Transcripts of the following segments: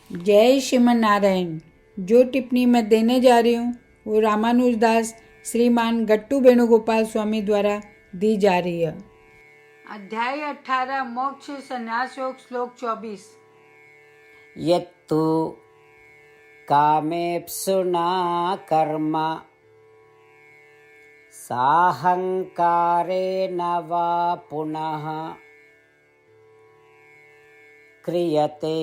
जय श्रीमन नारायण। जो टिप्पणी मैं देने जा रही हूँ वो रामानुजदास श्रीमान गट्टू वेणुगोपाल स्वामी द्वारा दी जा रही है। अध्याय 18 मोक्ष संन्यास योग श्लोक 24। यत्तु कामेप्सुना कर्म साहंकारेण वा पुनः क्रियते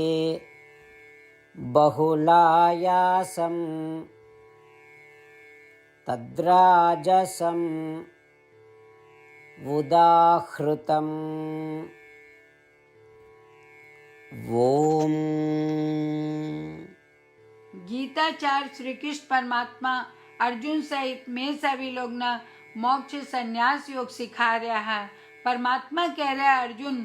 बहुलायासं तद्राजसं उदाहृतम्। ओम। गीताचार्य श्री कृष्ण परमात्मा अर्जुन सहित में सभी लोग न मोक्ष संन्यास योग सिखा रहा है। परमात्मा कह रहा है, अर्जुन,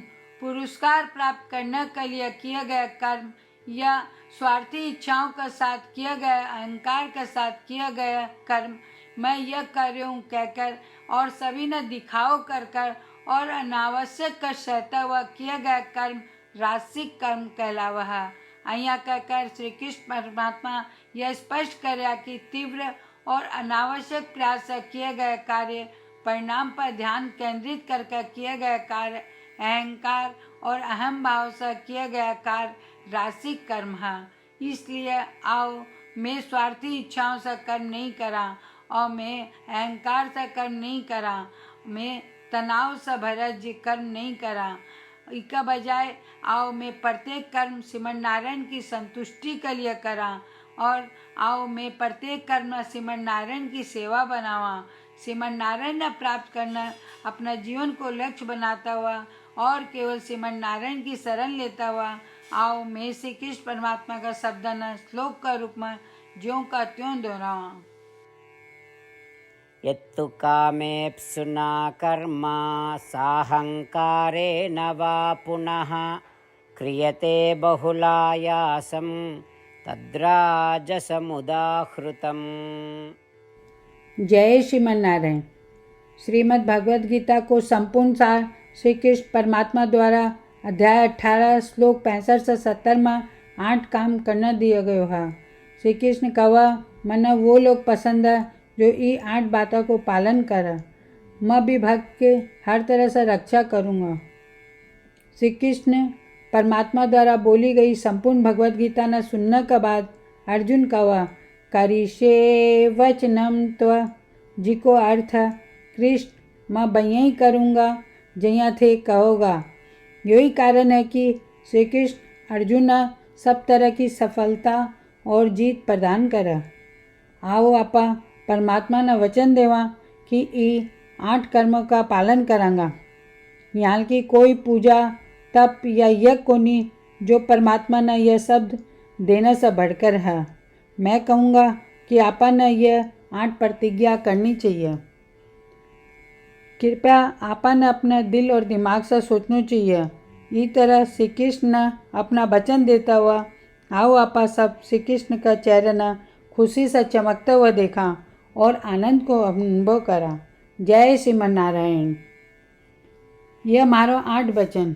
पुरस्कार प्राप्त करने के लिए किए गए कर्म या स्वार्थी इच्छाओं के साथ किए गए, अहंकार के साथ किए गए कर्म मैं यह कर रही हूँ कहकर और सभी ने दिखाओ कर कर और अनावश्यक कर सहता हुआ किए गए कर्म रासिक कर्म कहलावा है। અહીંયા कहकर श्री कृष्ण परमात्मा यह स्पष्ट कर कि तीव्र और अनावश्यक प्रयास से किए गए कार्य, परिणाम पर ध्यान केंद्रित करके किए गए कार्य, अहंकार और अहम भाव से किए गए कार्य रासिक कर्म है। इसलिए आओ मैं स्वार्थी इच्छाओं से कर्म नहीं करा और मैं अहंकार से कर्म नहीं करा, मैं तनाव से भरा कर्म नहीं करा। इसका बजाय आओ मैं प्रत्येक कर्म श्रीमन नारायण की संतुष्टि के लिए करा और आओ मैं प्रत्येक कर्म श्रीमन नारायण की सेवा बनावा। श्रीमन नारायण ने प्राप्त करना अपना जीवन को लक्ष्य बनाता हुआ और केवल श्रीमन नारायण की शरण लेता हुआ आओ मैं श्री कृष्ण परमात्मा का शब्द न श्लोक का रूप में ज्यों का त्यों दोहरावा। यत्तु कामेप्सुना कर्म साहंकारेण वा पुनः क्रियते बहुलायासं तद्राजसमुदाहृतम्। जय श्रीमन नारायण। श्रीमद् भगवद गीता को संपूर्ण सार श्री कृष्ण परमात्मा द्वारा अध्याय 18 श्लोक 65 से 70 में 8 काम करना दिया गया है। श्री कृष्ण कहा, मन वो लोग पसंद है जो ये 8 बातों को पालन करे। मैं भी भक्त के हर तरह से रक्षा करूँगा। श्री कृष्ण परमात्मा द्वारा बोली गई संपूर्ण भगवद गीता न सुनने के बाद अर्जुन कहा, करिष्ये वचनम त्व, जिको अर्थ कृष्ण मैं बय्या ही करूँगा जया थे कहोगा। यही कारण है कि श्री कृष्ण अर्जुन सब तरह की सफलता और जीत प्रदान करे। आओ आपा परमात्मा ने वचन देवा कि ये 8 कर्मों का पालन करांगा। यहाँ की कोई पूजा तप या यज्ञ को नहीं जो परमात्मा ने यह शब्द देने से बढ़कर है। मैं कहूँगा कि आपा ने यह 8 प्रतिज्ञा करनी चाहिए। कृपया आपा ने अपने दिल और दिमाग से सोचना चाहिए। इस तरह श्री कृष्ण ने अपना वचन देता हुआ आओ आपा सब श्री कृष्ण का चेहरा न खुशी से चमकता हुआ देखा और आनंद को अनुभव करा। जय श्रीमन नारायण। यह मारो 8 वचन।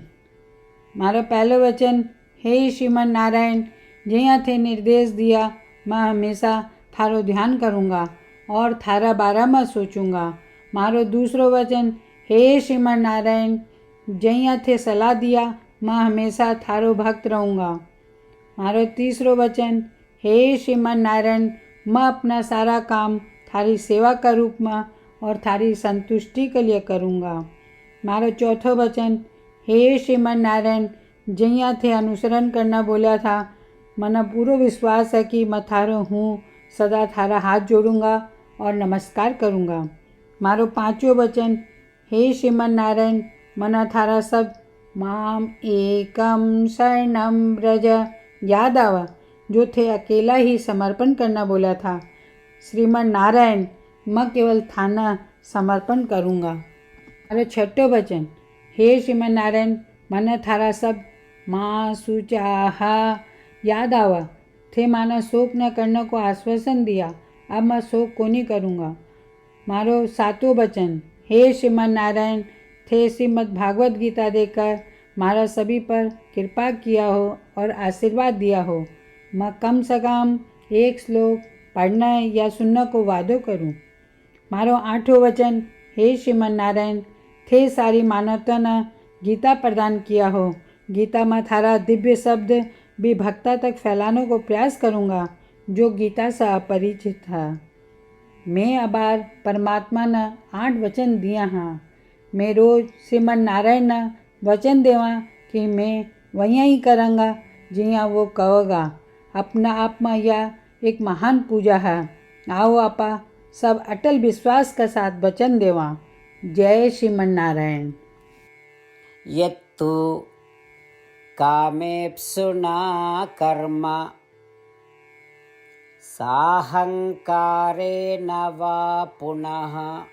मारो पहलो वचन, हे श्रीमन नारायण, जया थे निर्देश दिया मैं हमेशा थारो ध्यान करूँगा और थारा बारे में सोचूंगा। मारो दूसरो वचन, हे श्रीमन नारायण, जया थे सलाह दिया मैं हमेशा थारो भक्त रहूँगा। मारो तीसरो वचन, हे श्रीमन नारायण, मैं अपना सारा काम थारी सेवा का रूप में और थारी संतुष्टि के लिए करूँगा। मारो चौथो वचन, हे श्रीमन नारायण, जया थे अनुसरण करना बोला था, मना पूरा विश्वास है कि मैं थारो हूँ, सदा थारा हाथ जोड़ूंगा और नमस्कार करूँगा। मारो पांचों वचन, हे श्रीमन नारायण, मना थारा सब माम एकम शरणम ब्रज याद आवा जो थे अकेला ही समर्पण करना बोला था। श्रीमन नारायण, मैं केवल थाना समर्पण करूँगा। मारो छठो वचन, हे श्रीमन नारायण, मन थारा सब माँ सुचाहा याद आवा थे, माना शोक न करने को आश्वासन दिया, अब मैं शोक को नहीं करूँगा। मारो सातों वचन, हे श्रीमन नारायण, थे श्रीमद् भागवत गीता देकर मारा सभी पर कृपा किया हो और आशीर्वाद दिया हो। मैं कम से कम एक श्लोक पढ़ना या सुनना को वादो करूं। मारो आठो वचन, हे श्रीमन नारायण, थे सारी मानवताना गीता प्रदान किया हो। गीता में थारा दिव्य शब्द भी भक्ता तक फैलाने को प्रयास करूँगा जो गीता से अपरिचित था। मैं अबार परमात्मा ने 8 वचन दिया हाँ। मैं रोज श्रीमन नारायण ने वचन देवा कि मैं वहीं ही करूँगा जिया वो कहोगा। अपना आप में यह एक महान पूजा है। आओ आपा सब अटल विश्वास के साथ वचन देवा। जय श्रीमन नारायण। यत्तु कामेप्सुना कर्म साहंकारेण वा पुनः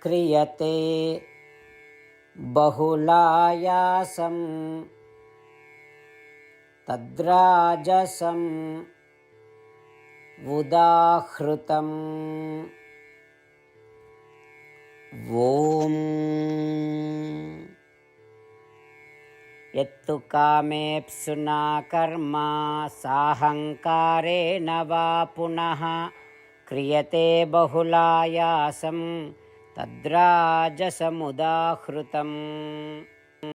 क्रियते बहुलायासं तद्राजसम् उदाहृतम्। ॐ यत्तु कामेप्सुना कर्म साहंकारेण वा पुनः क्रियते बहुलायासं तद्राजसमुदाहृतम्।